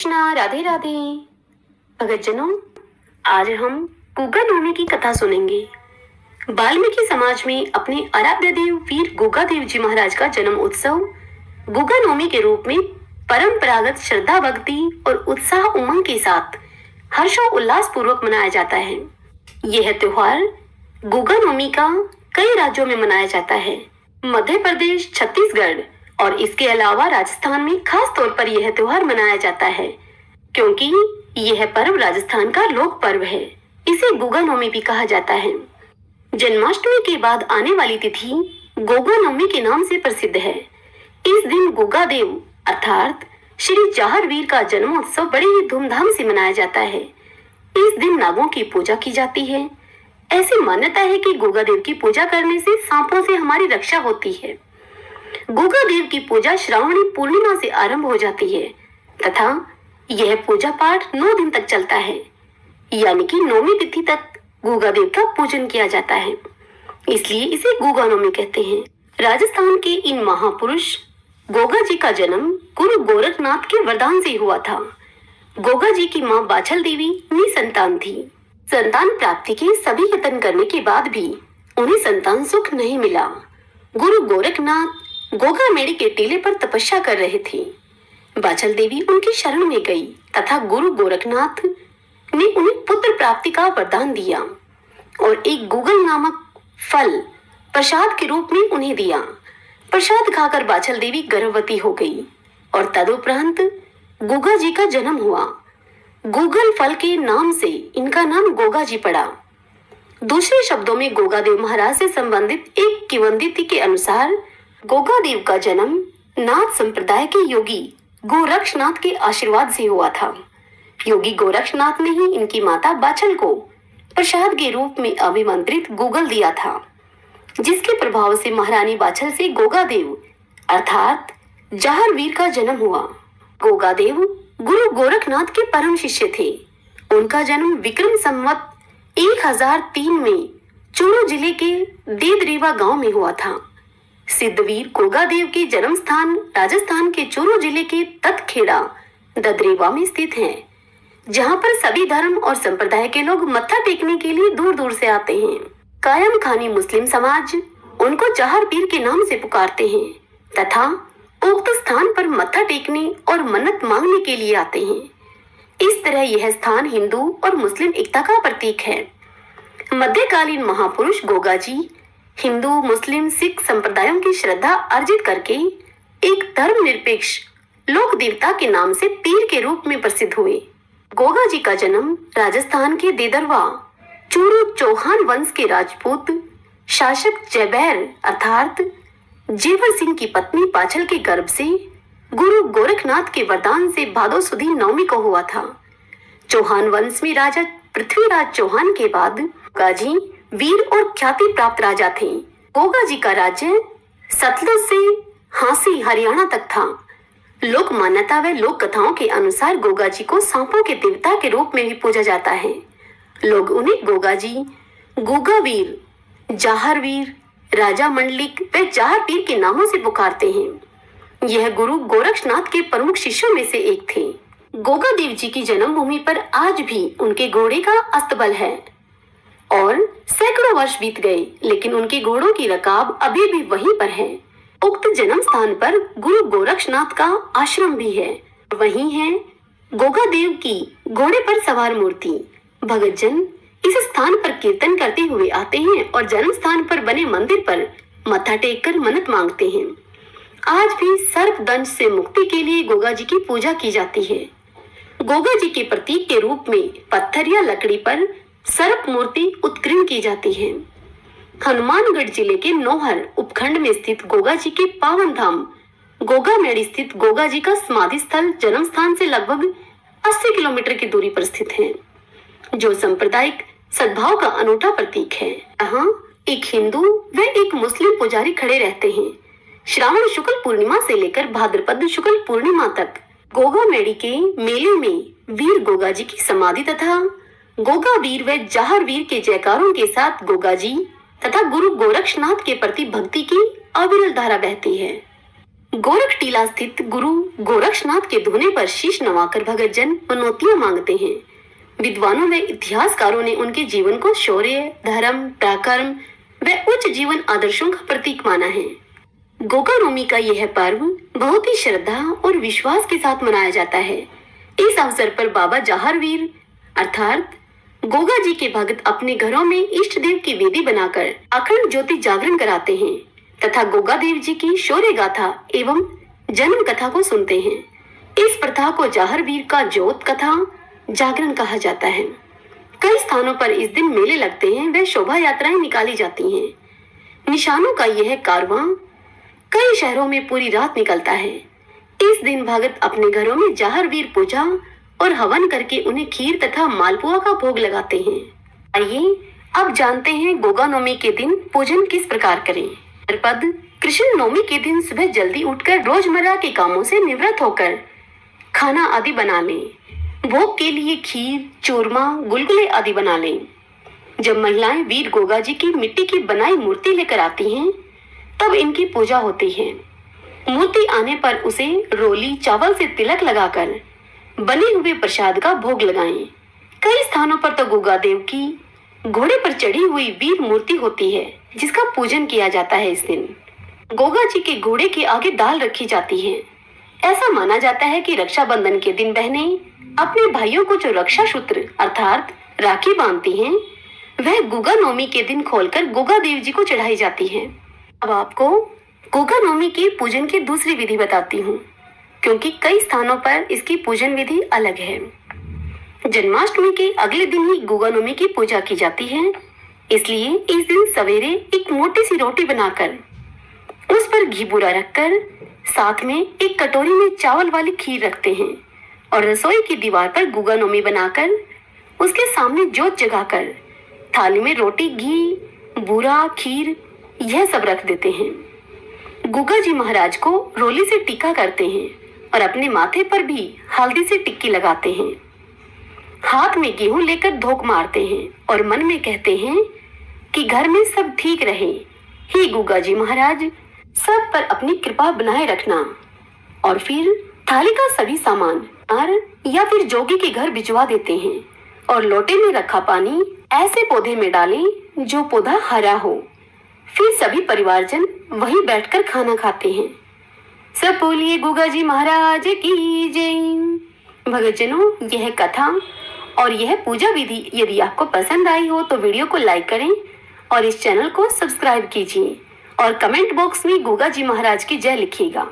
कृष्णा, राधे राधे। भगतजनों, आज हम गुगा नवमी की कथा सुनेंगे। वाल्मीकि समाज में अपने आराध्य देव वीर गोगा देव जी महाराज का जन्म उत्सव गुगा नवमी के रूप में परंपरागत श्रद्धा भक्ति और उत्साह उमंग के साथ हर्षोल्लास पूर्वक मनाया जाता है। यह त्योहार गुगा नवमी का कई राज्यों में मनाया जाता है। मध्य प्रदेश, छत्तीसगढ़ और इसके अलावा राजस्थान में खास तौर पर यह त्योहार मनाया जाता है, क्योंकि यह पर्व राजस्थान का लोक पर्व है। इसे गुगा नवमी भी कहा जाता है। जन्माष्टमी के बाद आने वाली तिथि गोगा नवमी के नाम से प्रसिद्ध है। इस दिन गोगा देव अर्थात श्री जाहरवीर का जन्मोत्सव बड़े ही धूमधाम से मनाया जाता है। इस दिन नागों की पूजा की जाती है। ऐसी मान्यता है कि गोगा देव की पूजा करने से सांपों से हमारी रक्षा होती है। गोगा देव की पूजा श्रावणी पूर्णिमा से आरंभ हो जाती है तथा यह पूजा पाठ 9 दिन तक चलता है, यानी कि नौवीं तिथि तक गोगा देव का पूजन किया जाता है। इसलिए इसे गोगा नवमी कहते हैं। राजस्थान के इन महापुरुष गोगा जी का जन्म गुरु गोरखनाथ के वरदान से हुआ था। गोगा जी की मां बाछल देवी निसंतान थी। संतान प्राप्ति के सभी यत्न करने के बाद भी उन्हें संतान सुख नहीं मिला। गुरु गोरखनाथ गोगा मेड़ी के टीले पर तपस्या कर रहे थे। बाछल देवी उनकी शरण में गई तथा गुरु गोरखनाथ ने उन्हें पुत्र प्राप्ति का वरदान दिया और एक गुगल नामक फल प्रसाद के रूप में उन्हें दिया। प्रसाद खाकर बाछल देवी गर्भवती हो गई और तदुपरांत गोगा जी का जन्म हुआ। गुगल फल के नाम से इनका नाम गोगा जी पड़ा। दूसरे शब्दों में गोगा देव महाराज से संबंधित एक किंवदंती के अनुसार गोगा देव का जन्म नाथ संप्रदाय के योगी गोरक्षनाथ के आशीर्वाद से हुआ था। योगी गोरक्षनाथ ने ही इनकी माता बाछल को प्रसाद के रूप में अभिमंत्रित गुगल दिया था, जिसके प्रभाव से महारानी बाछल से गोगा देव अर्थात जाहरवीर का जन्म हुआ। गोगा देव गुरु गोरखनाथ के परम शिष्य थे। उनका जन्म विक्रम संवत 1003 में चूरू जिले के देदरेवा गांव में हुआ था। सिद्धवीर गोगा देव के जन्म स्थान राजस्थान के चूरू जिले के तत्खेड़ा ददरेवा में स्थित है, जहां पर सभी धर्म और संप्रदाय के लोग मत्था टेकने के लिए दूर दूर से आते हैं। कायम खानी मुस्लिम समाज उनको जाहरवीर के नाम से पुकारते हैं तथा उक्त स्थान पर मत्था टेकने और मन्नत मांगने के लिए आते हैं। इस तरह यह स्थान हिंदू और मुस्लिम एकता का प्रतीक है। मध्यकालीन महापुरुष गोगा जी हिंदू, मुस्लिम, सिख संप्रदायों की श्रद्धा अर्जित करके एक धर्मनिरपेक्ष लोक देवता के नाम से पीर के रूप में प्रसिद्ध हुए। गोगा जी का जन्म राजस्थान के देदरवा चूरू चौहान वंश के राजपूत शासक जयबैर अर्थात जेवर सिंह की पत्नी बाछल के गर्भ से गुरु गोरखनाथ के वरदान से भादो सुदी नवमी को हुआ था। चौहान वंश में राजा पृथ्वीराज चौहान के बाद गोगा जी वीर और ख्याति प्राप्त राजा थे। गोगा जी का राज्य सतलुज से हांसी हरियाणा तक था। लोक मान्यता व लोक कथाओं के अनुसार गोगा जी को सांपों के देवता के रूप में भी पूजा जाता है। लोग उन्हें गोगा जी, गोगा वीर, जाहरवीर, राजा मंडलिक व जाहरवीर के नामों से पुकारते हैं। यह गुरु गोरक्षनाथ के प्रमुख शिष्यों में से एक थे। गोगा देव जी की जन्मभूमि पर आज भी उनके घोड़े का अस्तबल है और सैकड़ों वर्ष बीत गए, लेकिन उनके घोड़ों की रकाब अभी भी वहीं पर है। उक्त जन्म स्थान पर गुरु गोरक्षनाथ का आश्रम भी है। वहीं है गोगा देव की घोड़े पर सवार मूर्ति। भगतजन इस स्थान पर कीर्तन करते हुए आते हैं और जन्म स्थान पर बने मंदिर पर मत्था टेककर मन्नत मांगते हैं। आज भी सर्प दंश से मुक्ति के लिए गोगा जी की पूजा की जाती है। गोगा जी के प्रतीक के रूप में पत्थर या लकड़ी पर सर्प मूर्ति उत्कीर्ण की जाती है। हनुमानगढ़ जिले के नौहर उपखंड में स्थित गोगा जी के पावन धाम गोगा मेड़ी स्थित गोगा जी का समाधि स्थल जन्म स्थान से लगभग 80 किलोमीटर की दूरी पर स्थित है, जो सांप्रदायिक सद्भाव का अनूठा प्रतीक है। यहाँ एक हिंदू व एक मुस्लिम पुजारी खड़े रहते हैं। श्रावण शुक्ल पूर्णिमा से लेकर भाद्रपद शुक्ल पूर्णिमा तक गोगा मेड़ी के मेले में वीर गोगा जी की समाधि तथा गोगा वीर व जाहरवीर के जयकारों के साथ गोगा जी तथा गुरु गोरक्षनाथ के प्रति भक्ति की अविरल धारा बहती है। गोरख टीला स्थित गुरु गोरक्षनाथ के धोने पर शीश नवाकर भगतजन मनौतियां मांगते हैं। विद्वानों व इतिहासकारों ने उनके जीवन को शौर्य, धर्म, पराक्रम व उच्च जीवन आदर्शों का प्रतीक माना है। गोगा नवमी का यह पर्व बहुत ही श्रद्धा और विश्वास के साथ मनाया जाता है। इस अवसर पर बाबा जाहरवीर अर्थात गोगा जी के भक्त अपने घरों में इष्ट देव की वेदी बनाकर अखंड ज्योति जागरण कराते हैं तथा गोगा देव जी की शौर्य गाथा एवं जन्म कथा को सुनते हैं। इस प्रथा को जाहरवीर का ज्योत कथा जागरण कहा जाता है। कई स्थानों पर इस दिन मेले लगते हैं व शोभा यात्राएं निकाली जाती हैं। निशानों का यह कारवां कई शहरों में पूरी रात निकलता है। इस दिन भगत अपने घरों में जाहरवीर पूजा और हवन करके उन्हें खीर तथा मालपुआ का भोग लगाते हैं। आइए अब जानते हैं गोगा नवमी के दिन पूजन किस प्रकार करें। पद कृष्ण नवमी के दिन सुबह जल्दी उठकर रोजमर्रा के कामों से निवृत्त होकर खाना आदि बना लें। भोग के लिए खीर, चूरमा, गुलगुले आदि बना लें। जब महिलाएं वीर गोगा जी की मिट्टी की बनाई मूर्ति लेकर आती हैं, तब इनकी पूजा होती है। मूर्ति आने पर उसे रोली चावल से तिलक लगाकर बने हुए प्रसाद का भोग लगाएं। कई स्थानों पर तो गोगा देव की घोड़े पर चढ़ी हुई वीर मूर्ति होती है, जिसका पूजन किया जाता है। इस दिन गोगा जी के घोड़े के आगे दाल रखी जाती है। ऐसा माना जाता है कि रक्षाबंधन के दिन बहनें अपने भाइयों को जो रक्षा सूत्र अर्थात राखी बांधती हैं, वह गोगा नवमी के दिन खोलकर गोगा देव जी को चढ़ाई जाती है। अब आपको गोगा नवमी के पूजन की दूसरी विधि बताती हूँ, क्योंकि कई स्थानों पर इसकी पूजन विधि अलग है। जन्माष्टमी के अगले दिन ही गोगा नवमी की पूजा की जाती है, इसलिए इस दिन सवेरे एक मोटी सी रोटी बनाकर उस पर घी बूरा रखकर साथ में एक कटोरी में चावल वाली खीर रखते हैं और रसोई की दीवार पर गोगा नवमी बनाकर उसके सामने जोत जगाकर थाली में रोटी, घी, बूरा, खीर यह सब रख देते हैं। गोगा जी महाराज को रोली से टीका करते हैं और अपने माथे पर भी हल्दी से टिक्की लगाते हैं। हाथ में गेहूं लेकर धोक मारते हैं और मन में कहते हैं कि घर में सब ठीक रहे। हे गोगा जी महाराज, सब पर अपनी कृपा बनाए रखना। और फिर थाली का सभी सामान या फिर जोगी के घर भिजवा देते हैं और लोटे में रखा पानी ऐसे पौधे में डालें जो पौधा हरा हो। फिर सभी परिवारजन वहीं बैठकर खाना खाते हैं। सब बोलिए गोगा जी महाराज की जय। भगतजनों, यह कथा और यह पूजा विधि यदि आपको पसंद आई हो तो वीडियो को लाइक करें और इस चैनल को सब्सक्राइब कीजिए और कमेंट बॉक्स में गोगा जी महाराज की जय लिखिएगा।